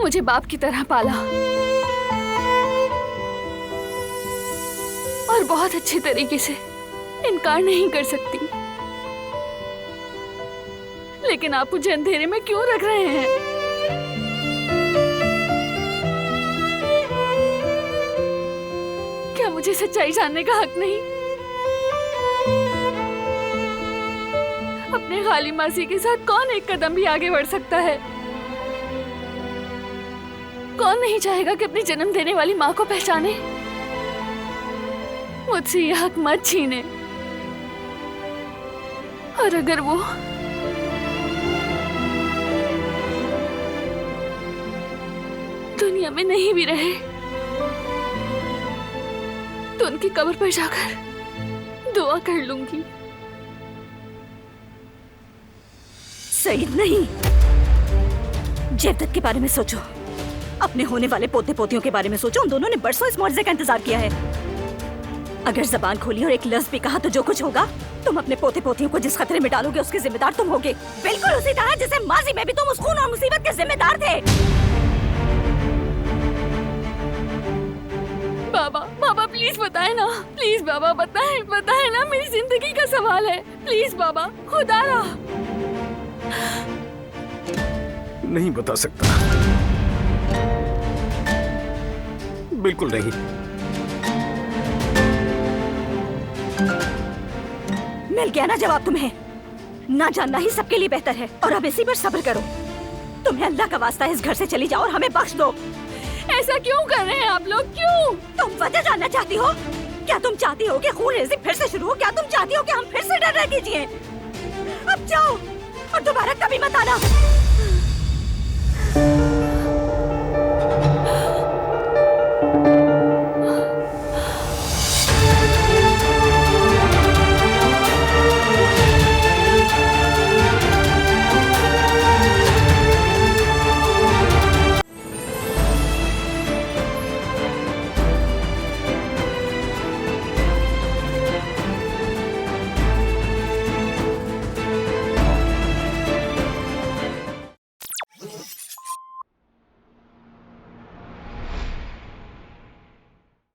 मुझे बाप की तरह पाला और बहुत अच्छे तरीके से, इनकार नहीं कर सकती। लेकिन आप मुझे अंधेरे में क्यों रख रहे हैं? क्या मुझे सच्चाई जानने का हक नहीं? अपने खाली मासी के साथ कौन एक कदम भी आगे बढ़ सकता है? कौन नहीं चाहेगा कि अपनी जन्म देने वाली माँ को पहचाने? मुझसे यह हक मत छीने। और अगर वो दुनिया में नहीं भी रहे तो उनकी कब्र पर जाकर दुआ कर लूंगी। सईद नहीं, जेवदत्त के बारे में सोचो, अपने होने वाले पोते पोतियों के बारे में सोचो। उन दोनों ने बरसों इस मुआवजे का इंतजार किया है। अगर जबान खोली और एक लफ्ज भी कहा तो जो कुछ होगा, तुम अपने पोते पोतियों को जिस खतरे में डालोगे उसके जिम्मेदार तुम होगे, बिल्कुल उसी तरह जैसे माजी में भी तुम उस खून और मुसीबत के जिम्मेदार थे। बाबा, बाबा प्लीज बताए ना, प्लीज बाबा बताए, बताए ना, मेरी जिंदगी का सवाल है, प्लीज बाबा, खुदारा। नहीं बता सकता, बिल्कुल नहीं। मिल गया ना जवाब तुम्हें। ना जानना ही सबके लिए बेहतर है और अब इसी पर सब्र करो। तुम्हें अल्लाह का वास्ता है इस घर से चली जाओ और हमें बख्श दो। ऐसा क्यों कर रहे हैं आप लोग? क्यों? तुम वजह जानना चाहती हो? क्या तुम चाहती हो कि खून रेज़ी फिर से शुरू हो? क्या तुम चाहती हो कि हम फिर से डर रह कीजिए? अब जाओ और दोबारा कभी मत आना।